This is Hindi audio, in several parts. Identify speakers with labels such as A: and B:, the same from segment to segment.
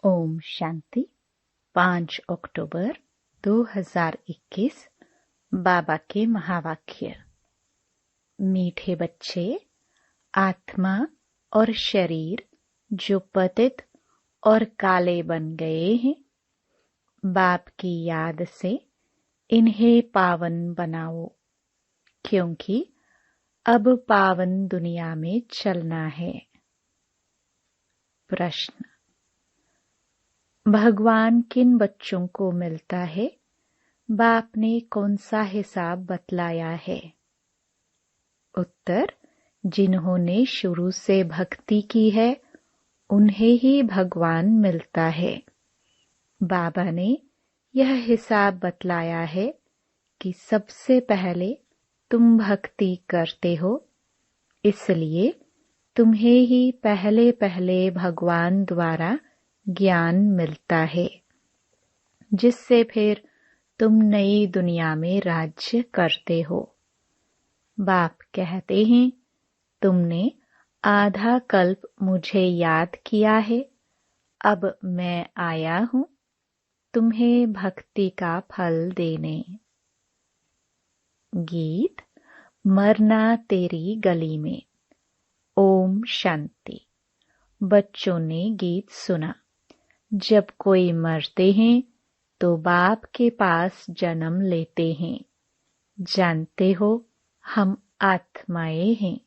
A: ओम शांति। 5 अक्टूबर 2021। बाबा के महावाक्य। मीठे बच्चे, आत्मा और शरीर जो पतित और काले बन गए हैं, बाप की याद से इन्हें पावन बनाओ, क्योंकि अब पावन दुनिया में चलना है। प्रश्न: भगवान किन बच्चों को मिलता है? बाप ने कौन सा हिसाब बतलाया है? उत्तर: जिन्होंने शुरू से भक्ति की है उन्हें ही भगवान मिलता है। बाबा ने यह हिसाब बतलाया है कि सबसे पहले तुम भक्ति करते हो, इसलिए तुम्हें ही पहले पहले भगवान द्वारा ज्ञान मिलता है, जिससे फिर तुम नई दुनिया में राज्य करते हो। बाप कहते हैं, तुमने आधा कल्प मुझे याद किया है, अब मैं आया हूँ तुम्हें भक्ति का फल देने। गीत मरना तेरी गली में। ओम शांति। बच्चों ने गीत सुना। जब कोई मरते हैं तो बाप के पास जन्म लेते हैं। जानते हो, हम आत्माएं हैं।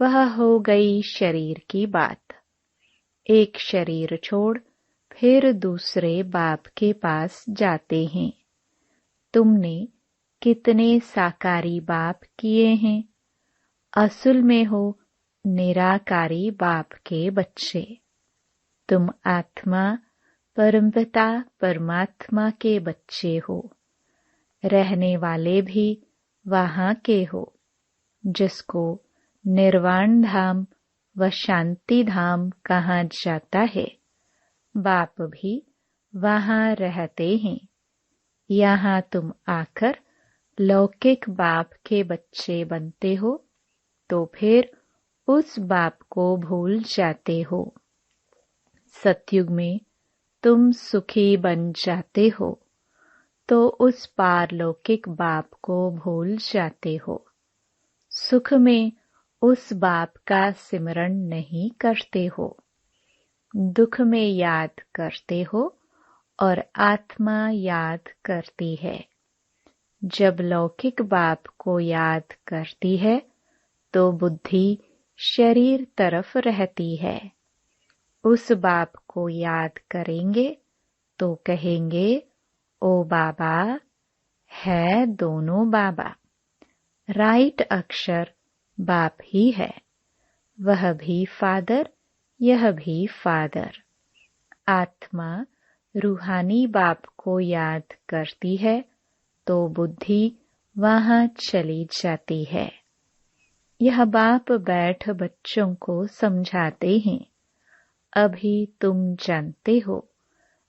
A: वह हो गई शरीर की बात। एक शरीर छोड़ फिर दूसरे बाप के पास जाते हैं। तुमने कितने साकारी बाप किए हैं? असल में हो निराकारी बाप के बच्चे। तुम आत्मा परमपिता परमात्मा के बच्चे हो। रहने वाले भी वहाँ के हो, जिसको निर्वाण धाम व शांति धाम कहा जाता है। बाप भी वहाँ रहते हैं। यहाँ तुम आकर लौकिक बाप के बच्चे बनते हो तो फिर उस बाप को भूल जाते हो। सतयुग में तुम सुखी बन जाते हो तो उस पारलौकिक बाप को भूल जाते हो। सुख में उस बाप का सिमरण नहीं करते हो। दुख में याद करते हो और आत्मा याद करती है। जब लौकिक बाप को याद करती है तो बुद्धि शरीर तरफ रहती है। उस बाप को याद करेंगे तो कहेंगे, ओ बाबा, है दोनों बाबा। राइट अक्षर बाप ही है। वह भी फादर, यह भी फादर। आत्मा रूहानी बाप को याद करती है तो बुद्धि वहाँ चली जाती है। यह बाप बैठ बच्चों को समझाते हैं। अभी तुम जानते हो,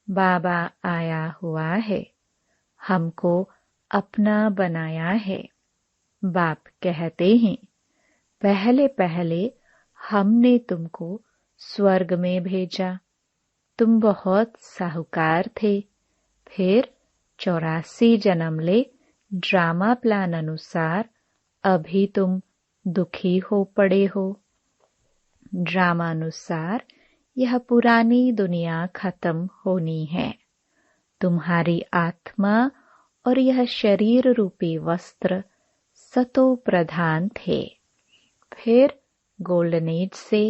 A: बाबा आया हुआ है, हमको अपना बनाया है। बाप कहते हैं, पहले पहले हमने तुमको स्वर्ग में भेजा। तुम बहुत साहूकार थे। फिर 84 जन्म ले ड्रामा प्लान अनुसार अभी तुम दुखी हो पड़े हो। ड्रामा अनुसार यह पुरानी दुनिया खत्म होनी है। तुम्हारी आत्मा और यह शरीर रूपी वस्त्र सतो प्रधान थे। फिर गोल्डन एज से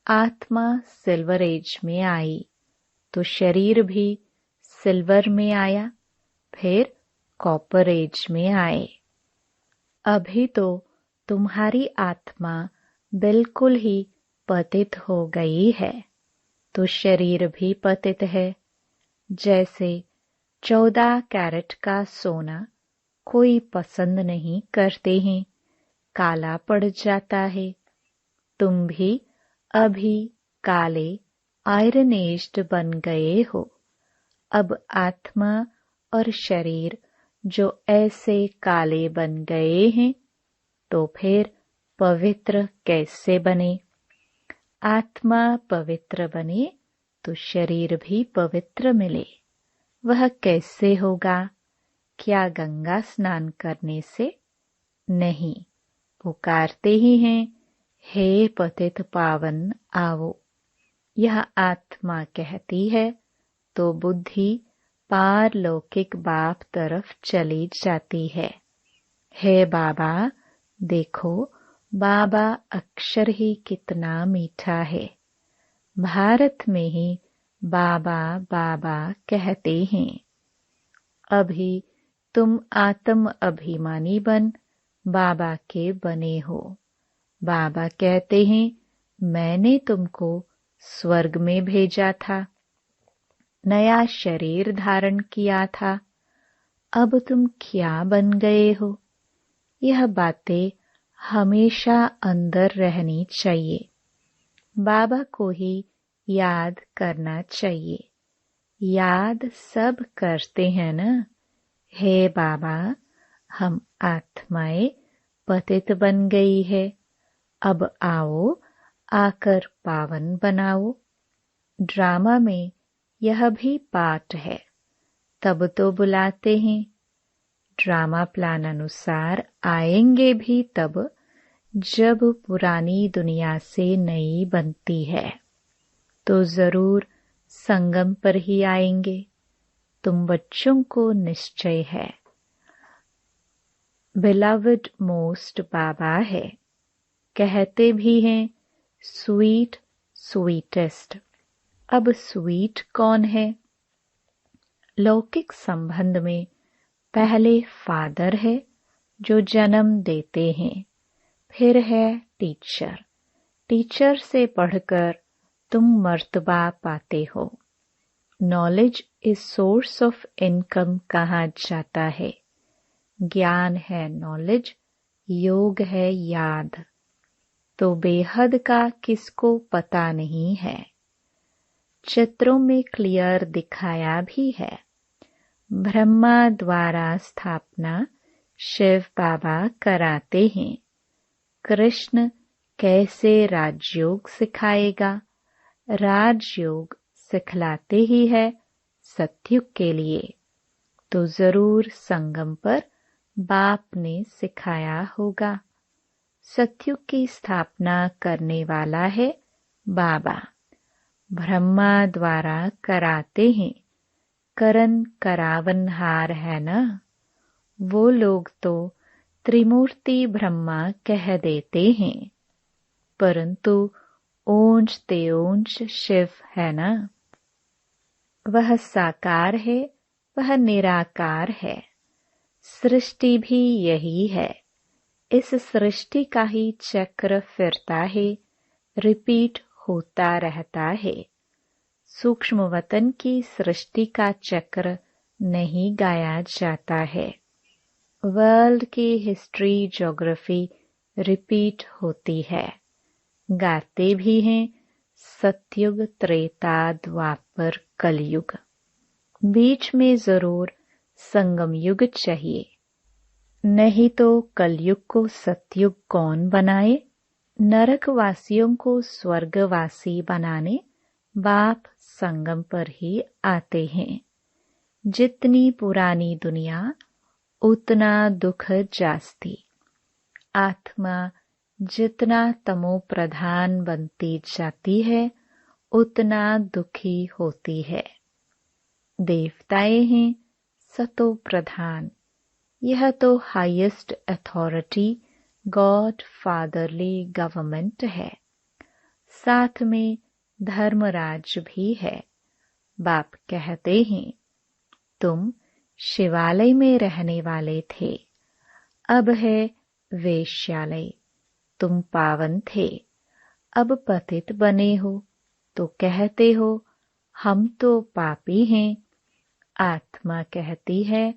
A: आत्मा सिल्वर एज में आई तो शरीर भी सिल्वर में आया, फिर कॉपर एज में आए। अभी तो तुम्हारी आत्मा बिल्कुल ही पतित हो गई है तो शरीर भी पतित है। जैसे 14 कैरेट का सोना कोई पसंद नहीं करते हैं, काला पड़ जाता है। तुम भी अभी काले आयरन एज्ड बन गए हो। अब आत्मा और शरीर जो ऐसे काले बन गए हैं तो फिर पवित्र कैसे बने? आत्मा पवित्र बने तो शरीर भी पवित्र मिले। वह कैसे होगा? क्या गंगा स्नान करने से? नहीं, पुकारते ही हैं, हे पतित पावन आओ। यह आत्मा कहती है तो बुद्धि पारलौकिक बाप तरफ चली जाती है। हे बाबा, देखो बाबा अक्षर ही कितना मीठा है। भारत में ही बाबा बाबा कहते हैं। अभी तुम आत्म अभिमानी बन बाबा के बने हो। बाबा कहते हैं, मैंने तुमको स्वर्ग में भेजा था, नया शरीर धारण किया था, अब तुम क्या बन गए हो? यह बातें हमेशा अंदर रहनी चाहिए। बाबा को ही याद करना चाहिए। याद सब करते हैं ना। हे बाबा, हम आत्माएं पतित बन गई है, अब आओ आकर पावन बनाओ। ड्रामा में यह भी पाठ है, तब तो बुलाते हैं। ड्रामा प्लान अनुसार आएंगे भी तब जब पुरानी दुनिया से नई बनती है, तो जरूर संगम पर ही आएंगे। तुम बच्चों को निश्चय है। बिलवड मोस्ट बाबा है। कहते भी हैं स्वीट स्वीटेस्ट। अब स्वीट कौन है? लौकिक संबंध में पहले फादर है जो जन्म देते हैं, फिर है टीचर। टीचर से पढ़कर तुम मर्तबा पाते हो। Knowledge is source of income कहा जाता है। ज्ञान है नॉलेज, योग है याद। तो बेहद का किसको पता नहीं है। चित्रों में क्लियर दिखाया भी है। ब्रह्मा द्वारा स्थापना शिव बाबा कराते हैं। कृष्ण कैसे राजयोग सिखाएगा? राजयोग सिखलाते ही है सतयुग के लिए। तो जरूर संगम पर बाप ने सिखाया होगा। सतयुग की स्थापना करने वाला है बाबा। ब्रह्मा द्वारा कराते हैं। करन करावनहार है ना। वो लोग तो त्रिमूर्ति ब्रह्मा कह देते हैं, परंतु ओंज तेओंज शिव है ना। वह साकार है, वह निराकार है। सृष्टि भी यही है। इस सृष्टि का ही चक्र फिरता है, रिपीट होता रहता है। सूक्ष्म वतन की सृष्टि का चक्र नहीं गाया जाता है। वर्ल्ड की हिस्ट्री ज्योग्राफी रिपीट होती है। गाते भी हैं सतयुग त्रेता द्वापर कलयुग। बीच में जरूर संगम युग चाहिए, नहीं तो कलयुग को सतयुग कौन बनाए। नरकवासियों को स्वर्गवासी बनाने बाप संगम पर ही आते हैं। जितनी पुरानी दुनिया उतना दुख जास्ती। आत्मा जितना तमो प्रधान बनती जाती है उतना दुखी होती है। देवताएं हैं सतो प्रधान। यह तो highest authority God fatherly government है। साथ में धर्मराज भी है। बाप कहते हैं, तुम शिवालय में रहने वाले थे, अब है वेश्यालय। तुम पावन थे, अब पतित बने हो, तो कहते हो हम तो पापी हैं। आत्मा कहती है,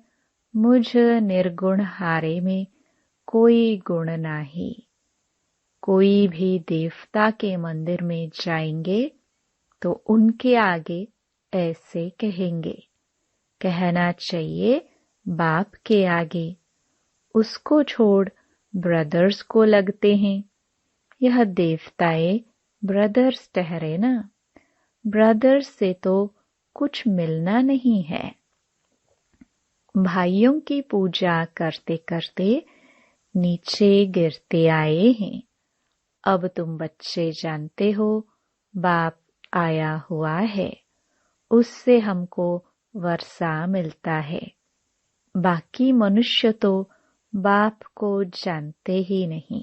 A: मुझ निर्गुण हारे में कोई गुण नहीं। कोई भी देवता के मंदिर में जाएंगे तो उनके आगे ऐसे कहेंगे। कहना चाहिए बाप के आगे। उसको छोड़ ब्रदर्स को लगते हैं। यह देवताएं ब्रदर्स ठहरे ना। ब्रदर से तो कुछ मिलना नहीं है। भाइयों की पूजा करते करते नीचे गिरते आए हैं। अब तुम बच्चे जानते हो बाप आया हुआ है, उससे हमको वर्षा मिलता है। बाकी मनुष्य तो बाप को जानते ही नहीं।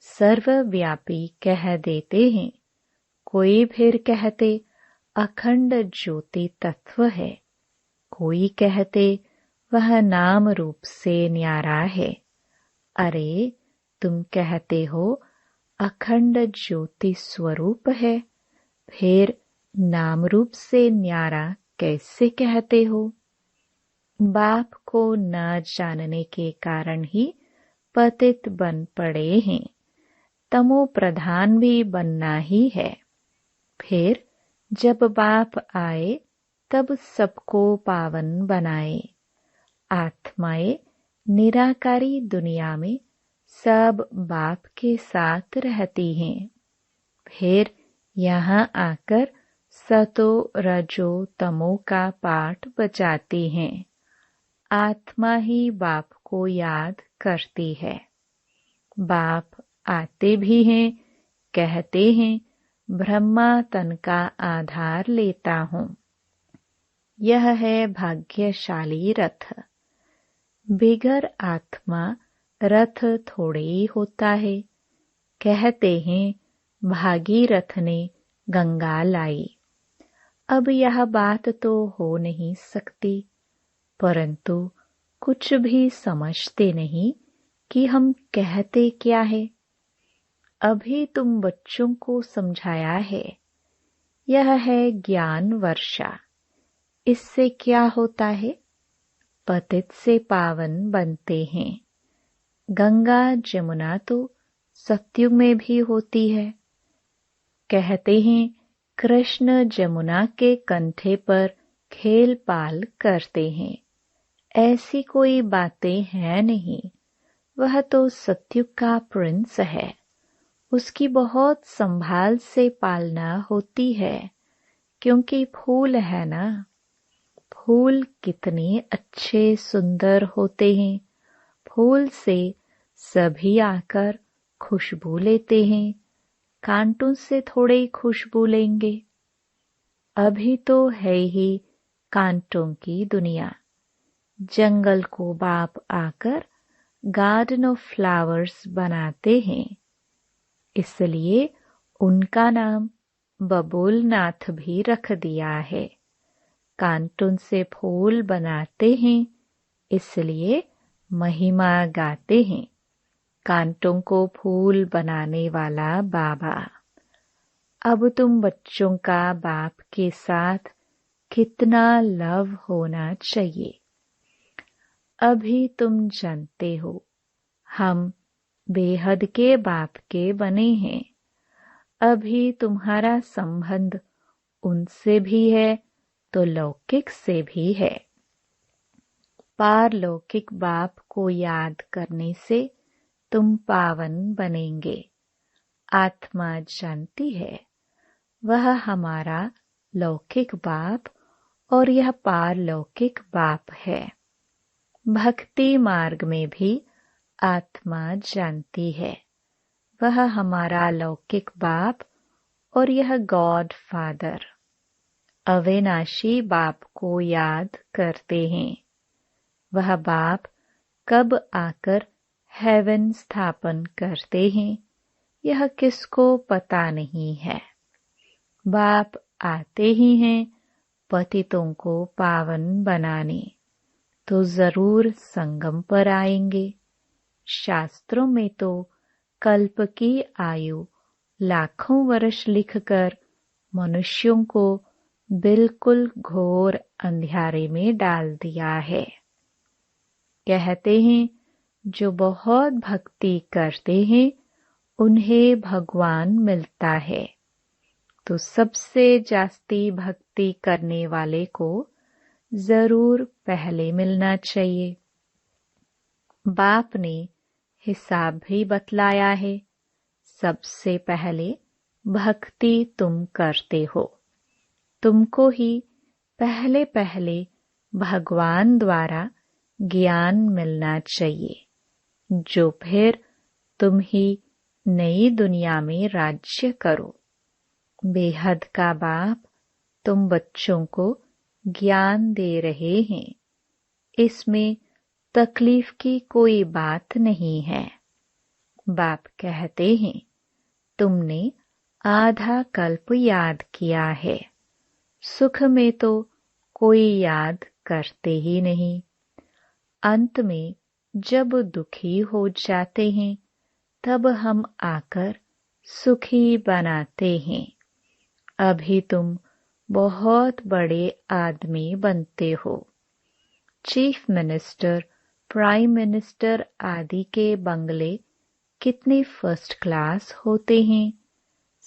A: सर्वव्यापी कह देते हैं, कोई फिर कहते अखंड ज्योति तत्व है, कोई कहते वह नाम रूप से न्यारा है। अरे तुम कहते हो अखंड ज्योति स्वरूप है, फिर नाम रूप से न्यारा कैसे कहते हो? बाप को न जानने के कारण ही पतित बन पड़े हैं। तमो प्रधान भी बनना ही है। फिर जब बाप आए तब सबको पावन बनाए। आत्माएं निराकारी दुनिया में सब बाप के साथ रहती हैं। फिर यहाँ आकर सतो रजो तमो का पाठ बजाती हैं। आत्मा ही बाप को याद करती है। बाप आते भी हैं, कहते हैं ब्रह्मा तन का आधार लेता हूँ। यह है भाग्यशाली रथ। बिगर आत्मा रथ थोड़े ही होता है। कहते हैं भागीरथ ने गंगा लाई। अब यह बात तो हो नहीं सकती, परंतु कुछ भी समझते नहीं कि हम कहते क्या है। अभी तुम बच्चों को समझाया है, यह है ज्ञान वर्षा। इससे क्या होता है? पतित से पावन बनते हैं। गंगा जमुना तो सतयुग में भी होती है। कहते हैं कृष्ण जमुना के कंठे पर खेल पाल करते हैं। ऐसी कोई बातें हैं नहीं। वह तो सतयुग का प्रिंस है। उसकी बहुत संभाल से पालना होती है, क्योंकि फूल है ना। फूल कितने अच्छे सुंदर होते हैं। फूल से सभी आकर खुशबू लेते हैं। कांटों से थोड़े खुशबू लेंगे। अभी तो है ही कांटों की दुनिया। जंगल को बाप आकर गार्डन ऑफ फ्लावर्स बनाते हैं। इसलिए उनका नाम बबूलनाथ भी रख दिया है। कांटों से फूल बनाते हैं, इसलिए महिमा गाते हैं। कांटों को फूल बनाने वाला बाबा। अब तुम बच्चों का बाप के साथ कितना लव होना चाहिए। अभी तुम जानते हो हम बेहद के बाप के बने हैं। अभी तुम्हारा संबंध उनसे भी है तो लौकिक से भी है। पारलौकिक बाप को याद करने से तुम पावन बनेंगे। आत्मा जानती है वह हमारा लौकिक बाप और यह पारलौकिक बाप है। भक्ति मार्ग में भी आत्मा जानती है वह हमारा लौकिक बाप और यह गॉड फादर। अविनाशी बाप को याद करते हैं। वह बाप कब आकर हेवन स्थापन करते हैं, यह किसको पता नहीं है। बाप आते ही हैं पतितों को पावन बनाने, तो जरूर संगम पर आएंगे। शास्त्रों में तो कल्प की आयु लाखों वर्ष लिखकर मनुष्यों को बिल्कुल घोर अंधियारे में डाल दिया है। कहते हैं जो बहुत भक्ति करते हैं उन्हें भगवान मिलता है। तो सबसे जास्ती भक्ति करने वाले को जरूर पहले मिलना चाहिए। बाप ने हिसाब भी बतलाया है। सबसे पहले भक्ति तुम करते हो, तुमको ही पहले पहले भगवान द्वारा ज्ञान मिलना चाहिए, जो फिर तुम ही नई दुनिया में राज्य करो। बेहद का बाप तुम बच्चों को ज्ञान दे रहे हैं, इसमें तकलीफ की कोई बात नहीं है। बाप कहते हैं, तुमने आधा कल्प याद किया है, सुख में तो कोई याद करते ही नहीं। अंत में जब दुखी हो जाते हैं तब हम आकर सुखी बनाते हैं। अभी तुम बहुत बड़े आदमी बनते हो। चीफ मिनिस्टर, प्राइम मिनिस्टर आदि के बंगले कितने फर्स्ट क्लास होते हैं।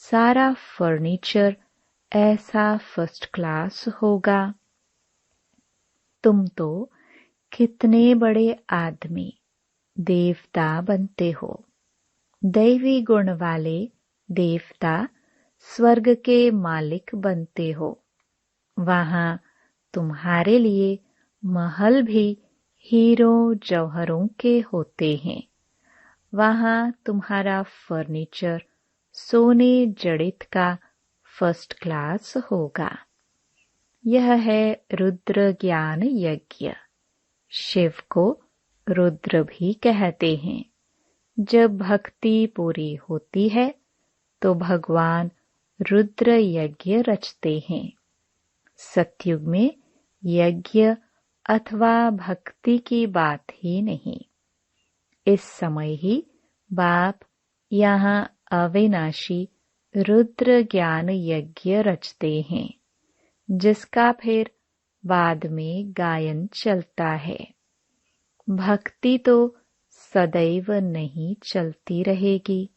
A: सारा फर्नीचर ऐसा फर्स्ट क्लास होगा। तुम तो कितने बड़े आदमी, देवता बनते हो। दैवी गुण वाले देवता स्वर्ग के मालिक बनते हो। वहां तुम्हारे लिए महल भी हीरों जौहरों के होते हैं। वहां तुम्हारा फर्नीचर सोने जड़ित का फर्स्ट क्लास होगा। यह है रुद्र ज्ञान यज्ञ। शिव को रुद्र भी कहते हैं। जब भक्ति पूरी होती है तो भगवान रुद्र यज्ञ रचते हैं। सतयुग में यज्ञ अथवा भक्ति की बात ही नहीं। इस समय ही बाप यहाँ अविनाशी रुद्र ज्ञान यज्ञ रचते हैं, जिसका फिर बाद में गायन चलता है। भक्ति तो सदैव नहीं चलती रहेगी।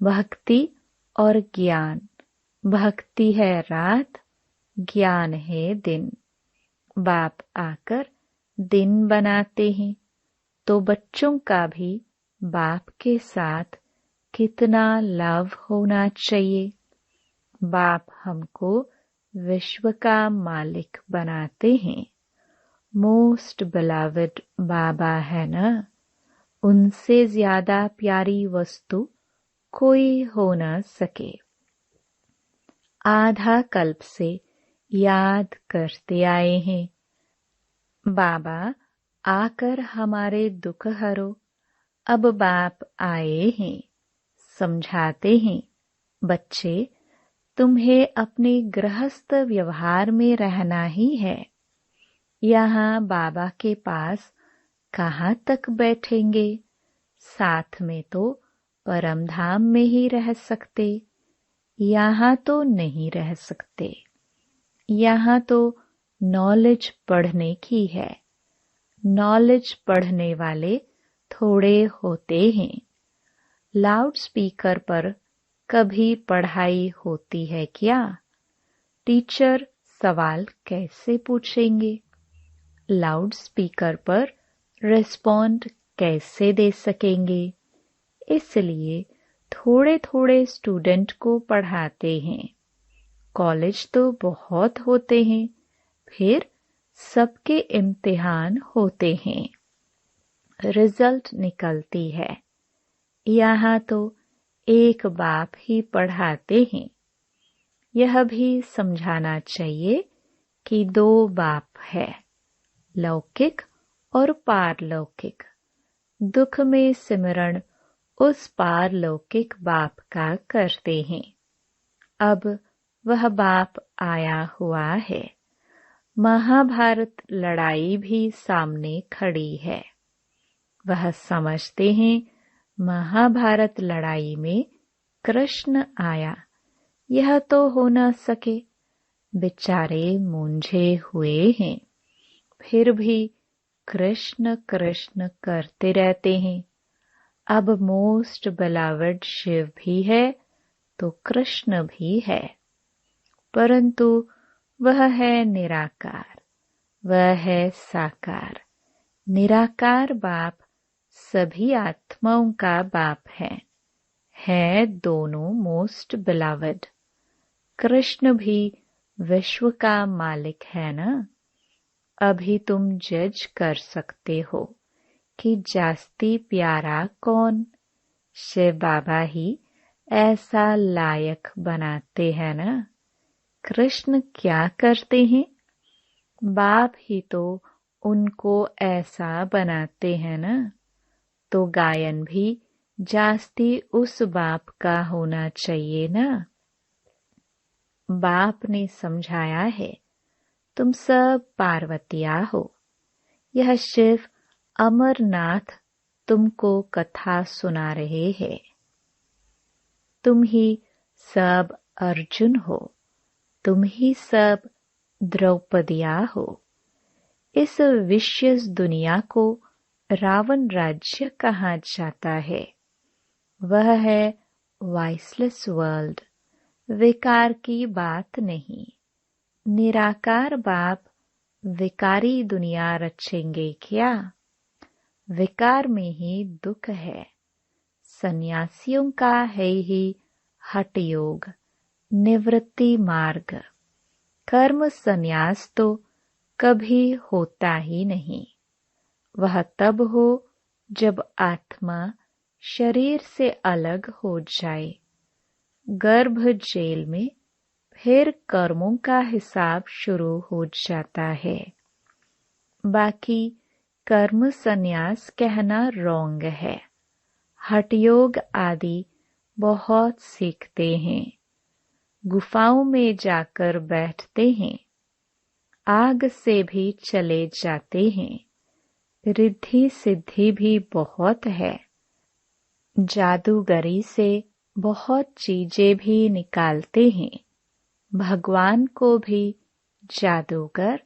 A: भक्ति और ज्ञान, भक्ति है रात, ज्ञान है दिन। बाप आकर दिन बनाते हैं, तो बच्चों का भी बाप के साथ कितना लव होना चाहिए। बाप हमको विश्व का मालिक बनाते हैं। मोस्ट बिलवड बाबा है ना, उनसे ज्यादा प्यारी वस्तु कोई हो न सके। आधा कल्प से याद करते आए हैं, बाबा आकर हमारे दुख हरो। अब बाप आए हैं, समझाते हैं, बच्चे तुम्हें अपने गृहस्थ व्यवहार में रहना ही है। यहाँ बाबा के पास कहाँ तक बैठेंगे। साथ में तो परम धाम में ही रह सकते, यहाँ तो नहीं रह सकते। यहाँ तो नॉलेज पढ़ने की है। नॉलेज पढ़ने वाले थोड़े होते हैं। लाउड स्पीकर पर कभी पढ़ाई होती है क्या? टीचर सवाल कैसे पूछेंगे? लाउड स्पीकर पर रिस्पॉन्ड कैसे दे सकेंगे? इसलिए थोड़े थोड़े स्टूडेंट को पढ़ाते हैं। कॉलेज तो बहुत होते हैं, फिर सबके इम्तिहान होते हैं, रिजल्ट निकलती है। यहाँ तो एक बाप ही पढ़ाते हैं। यह भी समझाना चाहिए कि दो बाप है, लौकिक और पारलौकिक। दुख में सिमरण उस पारलौकिक बाप का करते हैं। अब वह बाप आया हुआ है। महाभारत लड़ाई भी सामने खड़ी है। वह समझते हैं महाभारत लड़ाई में कृष्ण आया, यह तो हो न सके। बेचारे मूंझे हुए हैं, फिर भी कृष्ण कृष्ण करते रहते हैं। अब मोस्ट बिलवड शिव भी है तो कृष्ण भी है, परंतु वह है निराकार, वह है साकार। निराकार बाप सभी आत्माओं का बाप है दोनों मोस्ट बिलवड। कृष्ण भी विश्व का मालिक है ना। अभी तुम जज कर सकते हो कि जास्ती प्यारा कौन। शिव बाबा ही ऐसा लायक बनाते हैं ना। कृष्ण क्या करते हैं? बाप ही तो उनको ऐसा बनाते हैं ना। तो गायन भी जास्ती उस बाप का होना चाहिए ना। बाप ने समझाया है, तुम सब पार्वतिया हो। यह शिव अमरनाथ तुमको कथा सुना रहे हैं। तुम ही सब अर्जुन हो, तुम ही सब द्रौपदिया हो। इस विश्व दुनिया को रावण राज्य कहा जाता है। वह है वाइसलेस वर्ल्ड। विकार की बात नहीं। निराकार बाप विकारी दुनिया रचेंगे क्या? विकार में ही दुख है। सन्यासियों का है ही हठ योग, निवृत्ति मार्ग। कर्म सन्यास तो कभी होता ही नहीं। वह तब हो जब आत्मा शरीर से अलग हो जाए। गर्भ जेल में फिर कर्मों का हिसाब शुरू हो जाता है। बाकी कर्म सन्यास कहना रोंग है। हठयोग आदि बहुत सीखते हैं। गुफाओं में जाकर बैठते हैं। आग से भी चले जाते हैं। रिद्धि सिद्धि भी बहुत है। जादूगरी से बहुत चीजें भी निकालते हैं। भगवान को भी जादूगर,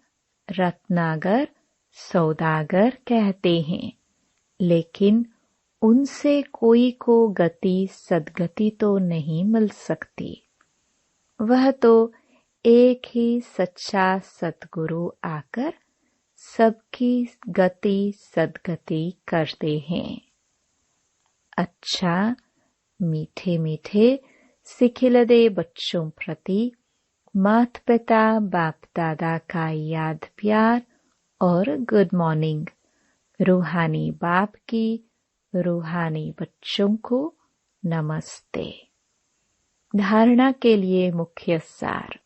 A: रत्नागर, सौदागर कहते हैं। लेकिन उनसे कोई को गति सद्गति तो नहीं मिल सकती। वह तो एक ही सच्चा सद्गुरु आकर सबकी गति सद्गति करते हैं। अच्छा, मीठे मीठे सिखिलदे बच्चों प्रति माता पिता बाप दादा का याद प्यार और गुड मॉर्निंग। रूहानी बाप की रूहानी बच्चों को नमस्ते। धारणा के लिए मुख्य सार।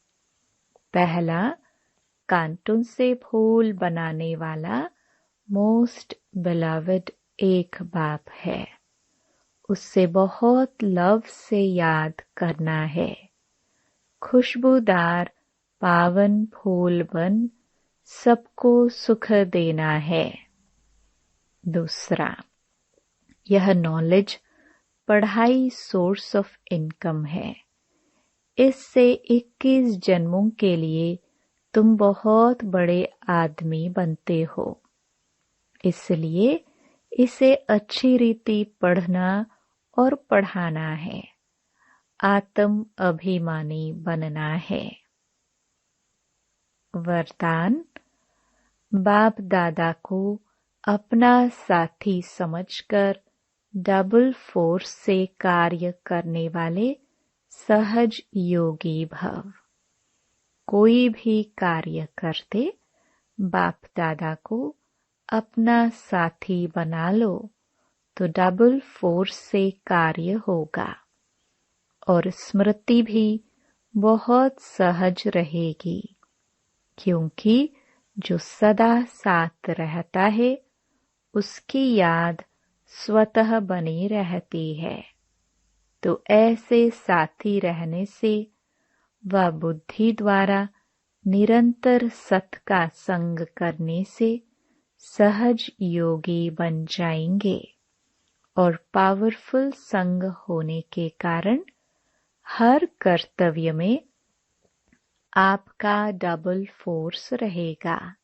A: पहला, कांटून से फूल बनाने वाला मोस्ट बिलवड एक बाप है। उससे बहुत लव से याद करना है। खुशबूदार पावन फूल बन सबको सुख देना है। दूसरा, यह नॉलेज पढ़ाई सोर्स ऑफ इनकम है। इससे 21 जन्मों के लिए तुम बहुत बड़े आदमी बनते हो। इसलिए इसे अच्छी रीति पढ़ना और पढ़ाना है। आत्म अभिमानी बनना है। वरदान, बाप दादा को अपना साथी समझकर डबल फोर्स से कार्य करने वाले सहज योगी भव। कोई भी कार्य करते बाप दादा को अपना साथी बना लो तो डबल फोर्स से कार्य होगा और स्मृति भी बहुत सहज रहेगी। क्योंकि जो सदा साथ रहता है उसकी याद स्वतः बनी रहती है। तो ऐसे साथी रहने से वह बुद्धि द्वारा निरंतर सत का संग करने से सहज योगी बन जाएंगे और पावरफुल संग होने के कारण हर कर्तव्य में आपका डबल फोर्स रहेगा,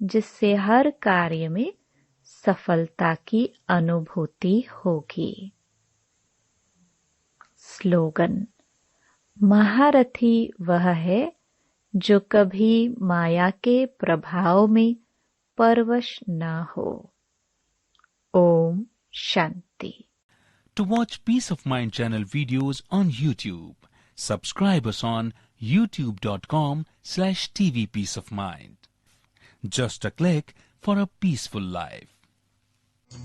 A: जिससे हर कार्य में सफलता की अनुभूति होगी। स्लोगन, महारथी वह है जो कभी माया के प्रभाव में परवश न हो। Om Shanti.
B: To watch Peace of Mind channel videos on YouTube, subscribe us on youtube.com/tvpeaceofmind. Just a click for a peaceful life.